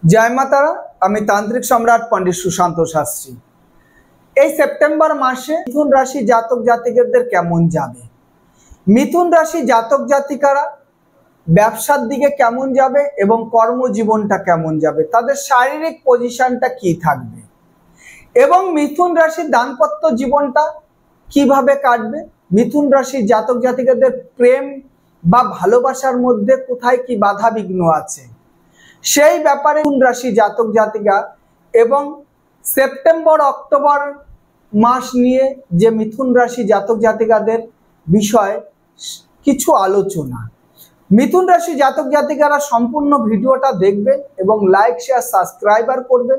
जय मातारा आमी तांत्रिक सम्राट पंडित सुशांत शास्त्री। এই সেপ্টেম্বর মাসে মিথুন রাশি জাতক জাতিকাদের কেমন যাবে, মিথুন রাশি জাতক জাতিকারা ব্যবসার দিকে কেমন যাবে এবং কর্মজীবনটা কেমন যাবে, তাদের শারীরিক পজিশনটা কি থাকবে এবং মিথুন রাশির দাম্পত্য জীবনটা কিভাবে কাটবে, মিথুন রাশি জাতক জাতিকাদের প্রেম বা ভালোবাসার মধ্যে কোথায় কি বাধা বিঘ্ন আছে সেই ব্যাপারে মিথুন রাশি জাতক জাতিকা এবং সেপ্টেম্বর অক্টোবর মাস নিয়ে যে মিথুন রাশি জাতক জাতিকাদের বিষয় কিছু আলোচনা। মিথুন রাশি জাতক জাতিকারা সম্পূর্ণ ভিডিওটা দেখবেন এবং লাইক শেয়ার সাবস্ক্রাইবার করবেন।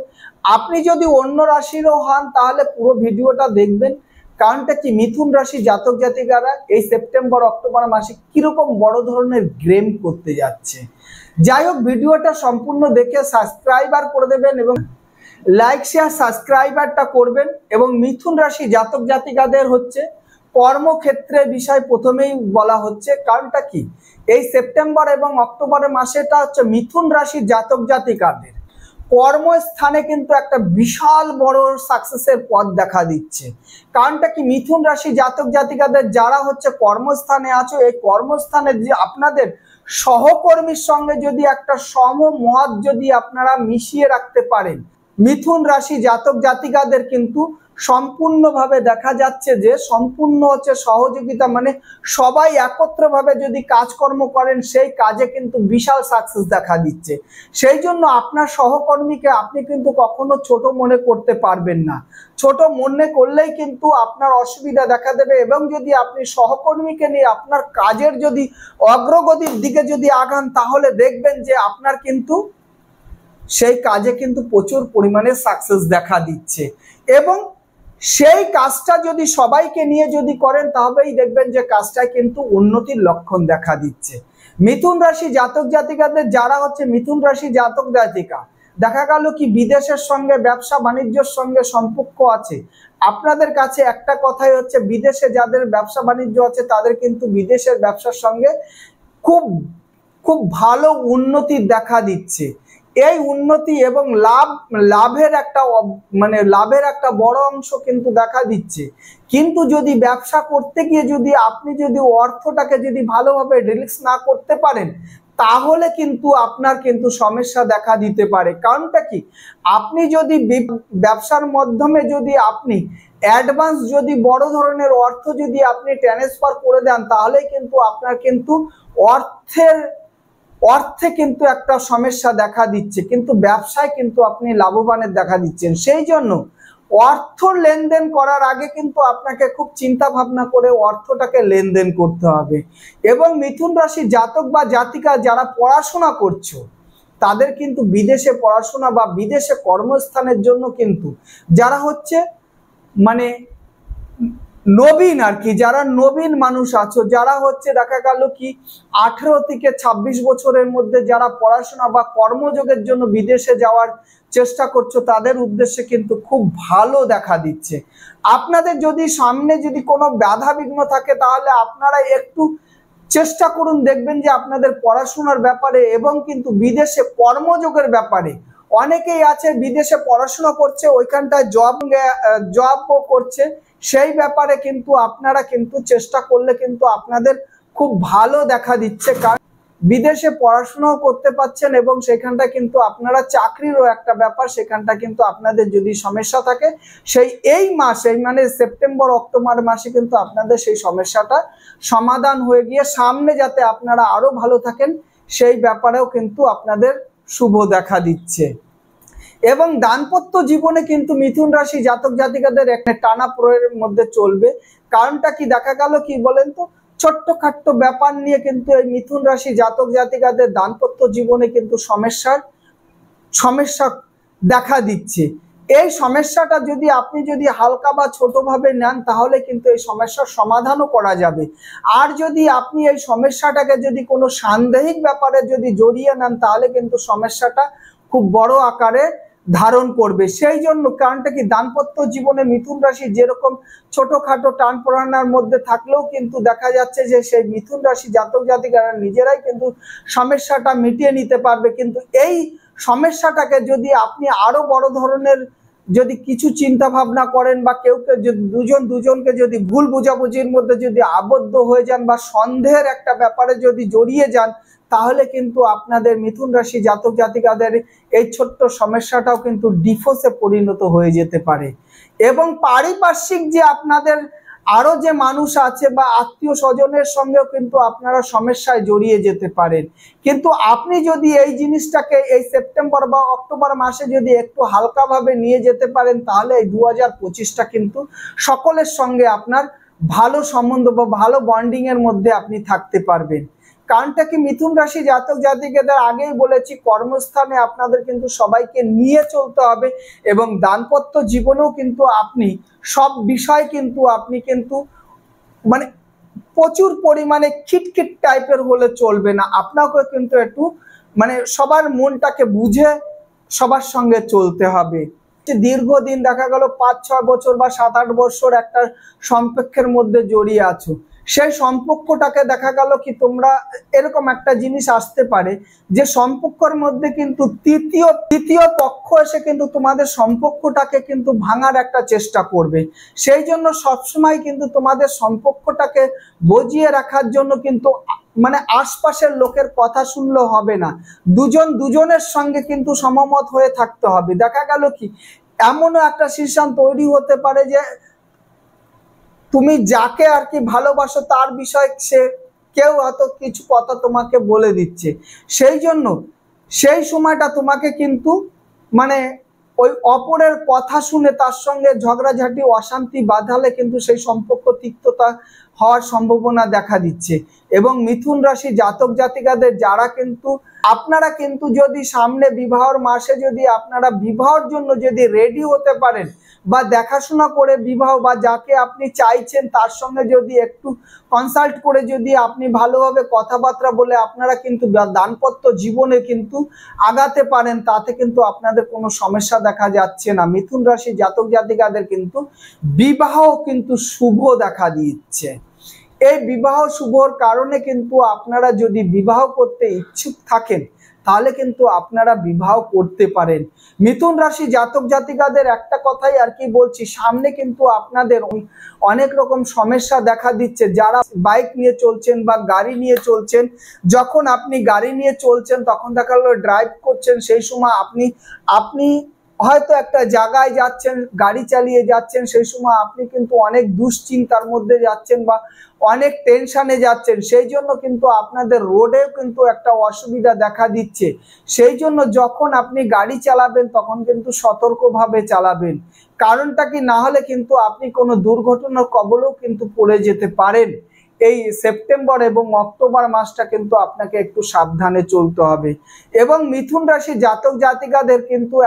আপনি যদি অন্য রাশিরও হন তাহলে পুরো ভিডিওটা দেখবেন, কারণটা কি মিথুন রাশি জাতক জাতিকারা এই সেপ্টেম্বর অক্টোবর মাসে কিরকম বড় ধরনের গেম করতে যাচ্ছে। যাই হোক, ভিডিওটা সম্পূর্ণ দেখে সাবস্ক্রাইবার করে দেবেন এবং লাইক শেয়ার সাবস্ক্রাইবারটা করবেন। এবং মিথুন রাশি জাতক জাতিকাদের হচ্ছে কর্মক্ষেত্রে বিষয় প্রথমেই বলা হচ্ছে, কারণটা কি এই সেপ্টেম্বর এবং অক্টোবরের মাসেটা হচ্ছে মিথুন রাশি জাতক জাতিকাদের কর্মস্থানে কিন্তু একটা বিশাল বড় সাকসেসের পথ দেখা দিচ্ছে। কারণটা কি মিথুন রাশি জাতক জাতিকাদের যারা হচ্ছে কর্মস্থানে আছো, এই কর্মস্থানে যে আপনাদের সহকর্মীর সঙ্গে যদি একটা সমমত যদি আপনারা মিশিয়ে রাখতে পারেন, মিথুন রাশি জাতক জাতিকাদের কিন্তু সম্পূর্ণভাবে দেখা যাচ্ছে যে সম্পূর্ণ হচ্ছে সহযোগিতা, মানে সবাই একত্রভাবে যদি কাজকর্ম করেন সেই কাজে কিন্তু বিশাল সাকসেস দেখা দিচ্ছে। সেই জন্য আপনার সহকর্মীকে আপনি কিন্তু কখনো ছোট মনে করতে পারবেন না। ছোট মনে করলেই কিন্তু আপনার অসুবিধা দেখা দেবে এবং যদি আপনি সহকর্মীকে নিয়ে আপনার কাজের যদি অগ্রগতির দিকে যদি আগান তাহলে দেখবেন যে আপনার কিন্তু সেই কাজে কিন্তু প্রচুর পরিমাণে সাকসেস দেখা দিচ্ছে এবং সেই কাজটা যদি সবাইকে নিয়ে যদি করেন তবেই দেখবেন যে কাজটায় কিন্তু উন্নতির লক্ষণ দেখা দিচ্ছে। মিথুন রাশি জাতক জাতিকাদের যারা হচ্ছে মিথুন রাশি জাতক জাতিকা দেখা গেল কি বিদেশের সঙ্গে ব্যবসা বাণিজ্যের সঙ্গে সম্পর্ক আছে, আপনাদের কাছে একটা কথাই হচ্ছে বিদেশে যাদের ব্যবসা বাণিজ্য আছে তাদের কিন্তু বিদেশের ব্যবসার সঙ্গে খুব ভালো উন্নতি দেখা দিচ্ছে। এই উন্নতি এবং লাভের একটা বড় অংশ কিন্তু দেখা দিচ্ছে। কিন্তু যদি ব্যবসা করতে গিয়ে যদি আপনি যদি অর্থটাকে যদি ভালোভাবে রিলিজ না করতে পারেন তাহলে কিন্তু আপনার কিন্তু সমস্যা দেখা দিতে পারে। কারণটা কি আপনি যদি ব্যবসার মাধ্যমে যদি আপনি অ্যাডভান্স যদি বড় ধরনের অর্থ যদি আপনি ট্রান্সফার করে দেন তাহলে কিন্তু আপনার কিন্তু অর্থে কিন্তু একটা সমস্যা দেখা দিচ্ছে, কিন্তু ব্যবসায় কিন্তু আপনি লাভবানের দেখা দিচ্ছেন। সেই জন্য অর্থ লেনদেন করার আগে কিন্তু আপনাকে খুব চিন্তা ভাবনা করে অর্থটাকে লেনদেন করতে হবে। এবং মিথুন রাশি জাতক বা জাতিকা যারা পড়াশোনা করছো তাদের কিন্তু বিদেশে পড়াশোনা বা বিদেশে কর্মস্থানের জন্য কিন্তু যারা হচ্ছে নবীন আর কি, যারা নবীন মানুষ আছো, যারা হচ্ছে দেখা গেল কি 18 থেকে 26 বছরের মধ্যে যারা পড়াশোনা বা কর্মযোগের জন্য বিদেশে যাওয়ার চেষ্টা করছো তাদের উদ্দেশ্যে কিন্তু খুব ভালো দেখা দিচ্ছে। আপনাদের যদি সামনে যদি কোনো বাধা বিঘ্ন থাকে তাহলে আপনারা একটু চেষ্টা করুন, দেখবেন যে আপনাদের পড়াশোনার ব্যাপারে এবং কিন্তু বিদেশে কর্মযোগের ব্যাপারে অনেকেই আছে বিদেশে পড়াশোনা করছে ওইখানটায় জবও করছে, সেই ব্যাপারে কিন্তু আপনারা কিন্তু চেষ্টা করলে কিন্তু আপনাদের খুব ভালো দেখা দিচ্ছে। কারণ বিদেশে পড়াশোনাও করতে পারছেন এবং সেখানটা কিন্তু আপনারা চাকরিরও একটা ব্যাপার, সেখানটা কিন্তু আপনাদের যদি সমস্যা থাকে এই মাসে মানে সেপ্টেম্বর অক্টোবর মাসে কিন্তু আপনাদের সেই সমস্যাটা সমাধান হয়ে গিয়ে সামনে যাতে আপনারা আরো ভালো থাকেন সেই ব্যাপারেও কিন্তু আপনাদের শুভ দেখা দিচ্ছে। এবং দাম্পত্য জীবনে কিন্তু মিথুন রাশি জাতক জাতিকাদের একটা টানা প্রয়ের মধ্যে চলবে। কারণটা কি দেখা গেল কি বলেন তো, ছোট্টখাট্ট ব্যাপার নিয়ে কিন্তু এই মিথুন রাশি জাতক জাতিকাদের দাম্পত্য জীবনে কিন্তু সমস্যা দেখা দিচ্ছে। এই সমস্যাটা যদি আপনি যদি হালকা বা ছোটভাবে নেন তাহলে কিন্তু এই সমস্যার সমাধানও করা যাবে। আর যদি আপনি এই সমস্যাটাকে যদি কোনো সান্দেহিক ব্যাপারে যদি জড়িয়ে নেন তাহলে কিন্তু সমস্যাটা খুব বড় আকারে ধারণ করবে। সেই জন্য কারণটা কি দাম্পত্য জীবনে মিথুন রাশি যেরকম ছোটখাটো টান পোড়ানোর মধ্যে থাকলেও কিন্তু দেখা যাচ্ছে যে সেই মিথুন রাশি জাতক জাতিকারা নিজেরাই কিন্তু সমস্যাটা মিটিয়ে নিতে পারবে। কিন্তু এই সমস্যাটাকে যদি আপনি আরো বড় ধরনের যদি কিছু চিন্তা ভাবনা করেন বা কেউ যদি দুজনকে যদি ভুল বোঝাবুঝির মধ্যে যদি আবদ্ধ হয়ে যান বা সন্দেহের একটা ব্যাপারে যদি জড়িয়ে যান, তাহলে কিন্তু আপনাদের মিথুন রাশি জাতক জাতিকাদের এই ছোট্ট সমস্যাটাও কিন্তু ডিভোর্সে পরিণত হয়ে যেতে পারে। এবং পারিপার্শ্বিক যে আপনাদের আরো যে মানুষ আছে বা আত্মীয় স্বজনের সঙ্গেও কিন্তু আপনারা সমস্যায় জড়িয়ে যেতে পারেন। কিন্তু আপনি যদি এই জিনিসটাকে এই সেপ্টেম্বর বা অক্টোবর মাসে যদি একটু হালকাভাবে নিয়ে যেতে পারেন, তাহলে এই 2025টা কিন্তু সকলের সঙ্গে আপনার ভালো সম্বন্ধ বা ভালো বন্ডিং এর মধ্যে আপনি থাকতে পারবেন। কারণটা কি, মিথুন রাশি জাতক জাতিকাদের আগেই বলেছি, কর্মস্থানে আপনাদের কিন্তু সবাইকে নিয়ে চলতে হবে এবং দাম্পত্য জীবনেও কিন্তু আপনি সব বিষয় কিন্তু আপনি কিন্তু মানে প্রচুর পরিমাণে খিটখিট টাইপের হলে চলবে না। আপনাকে কিন্তু একটু মানে সবার মনটাকে বুঝে সবার সঙ্গে চলতে হবে। দীর্ঘদিন দেখা গেল 5-6 বছর বা 7-8 বছর একটা সম্পর্কের মধ্যে জড়িয়ে আছো, সেই সম্পর্কটাকে দেখা গেল কি তোমরা এরকম একটা জিনিস আসতে পারে যে সম্পর্কের মধ্যে কিন্তু তৃতীয় পক্ষ এসে কিন্তু তোমাদের সম্পর্কটাকে কিন্তু ভাঙার একটা চেষ্টা করবে। সেই জন্য সবসময় কিন্তু তোমাদের সম্পর্কটাকে বজিয়ে রাখার জন্য কিন্তু মানে আশপাশের লোকের কথা শুনলে হবে না, দুজনের সঙ্গে কিন্তু সমমত হয়ে থাকতে হবে। দেখা গেল কি এমনও একটা সিচুয়েশন তৈরি হতে পারে যে তুমি যাকে আর কি ভালোবাসো তার বিষয়ে কেউ হয়তো কিছু কথা তোমাকে বলে দিচ্ছে, সেই জন্য সেই সময়টা তোমাকে কিন্তু মানে ওই অপরের কথা শুনে তার সঙ্গে ঝগড়াঝাটি অশান্তি বাঁধালে কিন্তু সেই সম্পর্ক তিক্ততা হওয়ার সম্ভাবনা দেখা দিচ্ছে। এবং মিথুন রাশি জাতক জাতিকাদের যারা কিন্তু আপনারা কিন্তু যদি সামনে বিবাহর মাসে যদি আপনারা বিবাহর জন্য যদি রেডি হতে পারেন বা দেখাশোনা করে বিবাহ বা যাকে আপনি চাইছেন তার সঙ্গে যদি একটু কনসাল্ট করে যদি আপনি ভালোভাবে কথাবার্তা বলে আপনারা কিন্তু দাম্পত্য জীবনে কিন্তু আগাতে পারেন, তাতে কিন্তু আপনাদের কোনো সমস্যা দেখা যাচ্ছে না। মিথুন রাশি জাতক জাতিকাদের কিন্তু বিবাহ কিন্তু শুভ দেখা দিচ্ছে। এই বিবাহ শুভর কারণে কিন্তু আপনারা যদি বিবাহ করতে ইচ্ছুক থাকেন তাহলে কিন্তু আপনারা বিবাহ করতে পারেন। মিথুন রাশি জাতক জাতিকাদের একটা কথাই আর কি বলছি, সামনে কিন্তু আপনাদের অনেক রকম সমস্যা দেখা দিচ্ছে। যারা বাইক নিয়ে চলছেন বা গাড়ি নিয়ে চলছেন, যখন আপনি গাড়ি নিয়ে চলছেন তখন দেখা গেল ড্রাইভ করছেন, সেই সময় আপনি হয়তো একটা জায়গায় যাচ্ছেন, গাড়ি চালিয়ে যাচ্ছেন, সেই সময় আপনি কিন্তু অনেক দুশ্চিন্তার মধ্যে যাচ্ছেন বা অনেক টেনশনে যাচ্ছেন, সেই জন্য কিন্তু আপনাদের রোডেও কিন্তু একটা অসুবিধা দেখা দিচ্ছে। সেই জন্য যখন আপনি গাড়ি চালাবেন তখন কিন্তু সতর্কভাবে চালাবেন। কারণটা কি, না হলে কিন্তু আপনি কোনো দুর্ঘটনার কবলেও কিন্তু পড়ে যেতে পারেন। এই সেপ্টেম্বর এবং অক্টোবর মাসটা কিন্তু আপনাকে একটু সাবধানে চলতে হবে। এবং মিথুন রাশি জাতক জাতিকাদের কিন্তু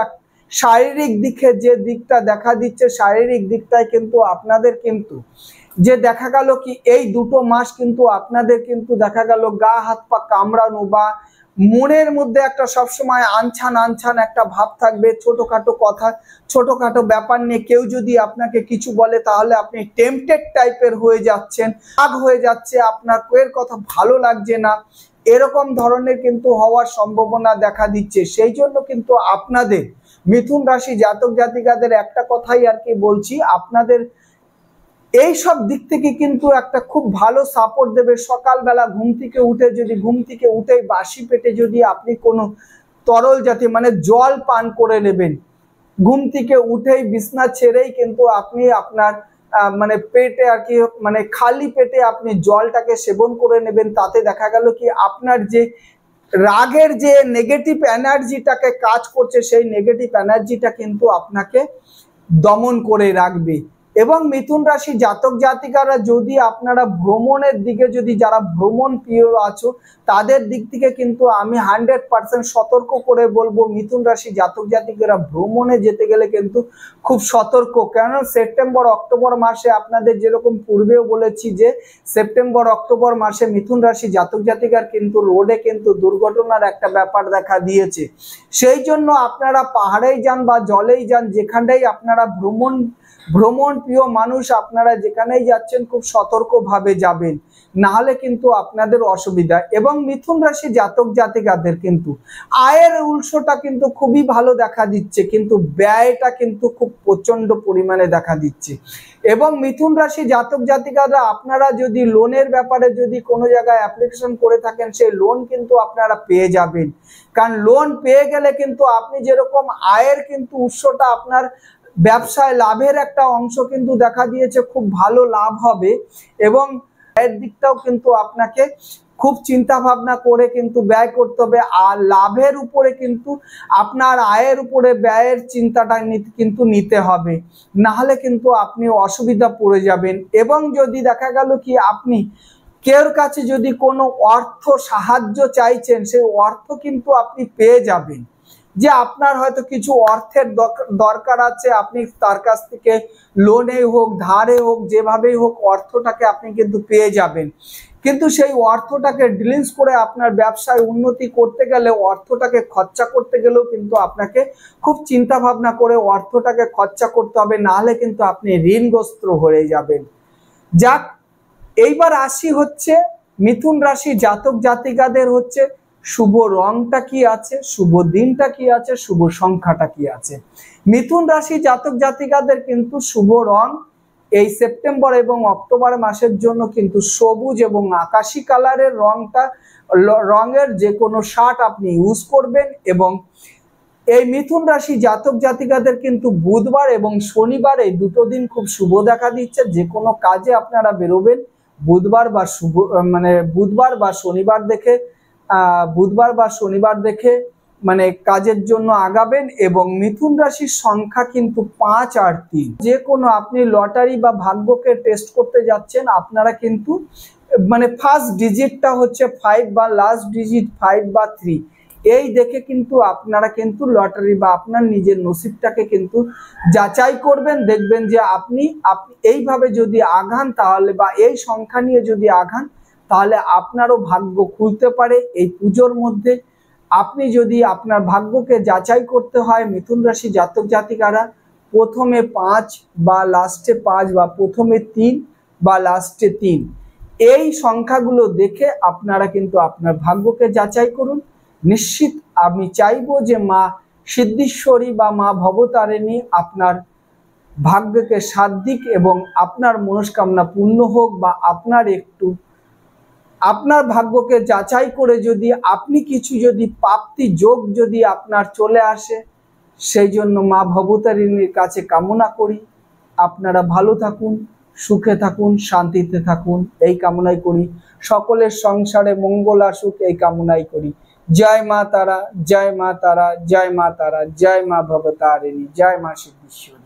শারীরিক দিকে যে দিকটা দেখা দিচ্ছে, শারীরিক দিকটায় কিন্তু আপনাদের কিন্তু যে দেখা গেল কি এই দুটো মাস কিন্তু আপনাদের কিন্তু দেখা গেল গা হাত পা কামড়ানো বা মনের মধ্যে একটা সবসময় আনছান একটা ভাব থাকবে। ছোটখাটো কথা, ছোটখাটো ব্যাপার নিয়ে কেউ যদি আপনাকে কিছু বলে তাহলে আপনি টেম্পটেড টাইপের হয়ে যাচ্ছেন, রাগ হয়ে যাচ্ছে, আপনার এর কথা ভালো লাগছে না, এরকম ধরনের কিন্তু হওয়ার সম্ভাবনা দেখা দিচ্ছে। সেই জন্য কিন্তু আপনাদের মিথুন রাশি জাতক জাতিকাদের একটা কথাই আর কি বলছি, আপনাদের এই সব দিক থেকে কিন্তু একটা খুব ভালো সাপোর্ট দেবে। সকালবেলা ঘুম থেকে উঠেই বাসি পেটে যদি আপনি কোনো তরল জাতীয় মানে জল পান করে নেবেন, ঘুম থেকে উঠেই বিছনা ছেড়েই কিন্তু আপনি আপনার মানে পেটে আর কি মানে খালি পেটে আপনি জলটাকে সেবন করে নেবেন, তাতে দেখা গেল কি আপনার যে রাগের যে নেগেটিভ এনার্জিটাকে কাজ করছে সেই নেগেটিভ এনার্জিটা কিন্তু আপনাকে দমন করে রাখবে। এবং মিথুন রাশি জাতক জাতিকারা যদি আপনারা ভ্রমণের দিকে যদি যারা ভ্রমণ প্রিয় আছো তাদের দিক থেকে কিন্তু আমি 100% সতর্ক করে বলবো, মিথুন রাশি জাতক জাতিকারা ভ্রমণে যেতে গেলে কিন্তু খুব সতর্ক। কেন সেপ্টেম্বর অক্টোবর মাসে আপনাদের যেরকম পূর্বেও বলেছি যে সেপ্টেম্বর অক্টোবর মাসে মিথুন রাশি জাতক জাতিকার কিন্তু রোডে কিন্তু দুর্ঘটনার একটা ব্যাপার দেখা দিয়েছে। সেই জন্য আপনারা পাহাড়েই যান বা জলেই যান, যেখানটাই আপনারা ভ্রমণ প্রিয় মানুষ, আপনারা যেখানেই যাচ্ছেন খুব সতর্কভাবে যাবেন, না হলে কিন্তু আপনাদের অসুবিধা। এবং মিথুন রাশি জাতক জাতিকাদের কিন্তু আয়ের উৎসটা কিন্তু খুবই ভালো দেখা দিচ্ছে, কিন্তু ব্যয়টা কিন্তু খুব প্রচন্ড পরিমাণে দেখা দিচ্ছে। এবং মিথুন রাশি জাতক জাতিকারা আপনারা যদি লোনের ব্যাপারে যদি কোনো জায়গায় অ্যাপ্লিকেশন করে থাকেন, সেই লোন কিন্তু আপনারা পেয়ে যাবেন। কারণ লোন পেয়ে গেলে কিন্তু আপনি যেরকম আয়ের কিন্তু উৎসটা আপনার ব্যবসায় লাভের একটা অংশ কিন্তু দেখা দিয়েছে, খুব ভালো লাভ হবে। এবং ব্যয়ের দিকটাও কিন্তু আপনাকে খুব চিন্তা ভাবনা করে কিন্তু ব্যয় করতে হবে। আর লাভের উপরে কিন্তু আপনার আয়ের উপরে ব্যয়ের চিন্তাটা কিন্তু নিতে হবে, না হলে কিন্তু আপনি অসুবিধা পড়ে যাবেন। এবং যদি দেখা গেল কি আপনি কেউর কাছে যদি কোনো অর্থ সাহায্য চাইছেন, সেই অর্থ কিন্তু আপনি পেয়ে যাবেন। যে আপনার হয়তো কিছু অর্থের দরকার আছে, আপনি তার কাছ থেকে লোনে হোক ধারে হোক যেভাবেই হোক অর্থটাকে আপনি কিন্তু পেয়ে যাবেন। কিন্তু সেই অর্থটাকে ডিলিংস করে আপনার ব্যবসায় উন্নতি করতে গেলে, অর্থটাকে খরচা করতে গেলেও কিন্তু আপনাকে খুব চিন্তা ভাবনা করে অর্থটাকে খরচা করতে হবে, নাহলে কিন্তু আপনি ঋণগ্রস্ত হয়ে যাবেন। যাক, এইবার আসি হচ্ছে মিথুন রাশি জাতক জাতিকাদের হচ্ছে শুভ রংটা কি আছে, শুভ দিনটা কি আছে, শুভ সংখ্যাটা কি আছে। মিথুন রাশি জাতক জাতিকাদের কিন্তু শুভ রং এই সেপ্টেম্বর এবং অক্টোবর মাসের জন্য কিন্তু সবুজ এবং আকাশী কালারের রঙের যে কোনো শার্ট আপনি ইউজ করবেন। এবং এই মিথুন রাশি জাতক জাতিকাদের কিন্তু বুধবার এবং শনিবার এই দুটো দিন খুব শুভ দেখা দিচ্ছে। যে কোনো কাজে আপনারা বেরোবেন বুধবার বা শনিবার দেখে মানে কাজের জন্য আগাবেন। এবং মিথুন রাশির সংখ্যা কিন্তু 5 আর 3। যে কোনো আপনি লটারি বা ভাগ্যকে টেস্ট করতে যাচ্ছেন, আপনারা কিন্তু মানে ফার্স্ট ডিজিটটা হচ্ছে 5 বা লাস্ট ডিজিট 5 বা 3, এই দেখে কিন্তু আপনারা কিন্তু লটারি বা আপনার নিজের নসিবটাকে কিন্তু যাচাই করবেন। দেখবেন যে আপনি এইভাবে যদি আগান তাহলে, বা এই সংখ্যা নিয়ে যদি আগান তাহলে আপনারও ভাগ্য খুলতে পারে এই পুজোর মধ্যে। আপনি যদি আপনার ভাগ্যকে যাচাই করতে হয়, মিথুন রাশি জাতক জাতিকারা প্রথমে 5 বা লাস্টে 5 বা প্রথমে 3 বা লাস্টে 3, এই সংখ্যাগুলো দেখে আপনারা কিন্তু আপনার ভাগ্যকে যাচাই করুন। নিশ্চিত আমি চাইবো যে মা সিদ্ধেশ্বরী বা মা ভবতারিণী আপনার ভাগ্যকে সাথ দিক এবং আপনার মনস্কামনা পূর্ণ হোক। বা আপনার ভাগ্যকে যাচাই করে যদি আপনি কিছু যদি প্রাপ্তি যোগ যদি আপনার চলে আসে, সেই জন্য মা ভবতারিণীর কাছে কামনা করি আপনারা ভালো থাকুন, সুখে থাকুন, শান্তিতে থাকুন, এই কামনাই করি। সকলের সংসারে মঙ্গল আসুক, এই কামনাই করি। জয় মা তারা, জয় মা তারা, জয় মা তারা, জয় মা ভবতারিণী, জয় মা সিদ্ধেশ্বরী।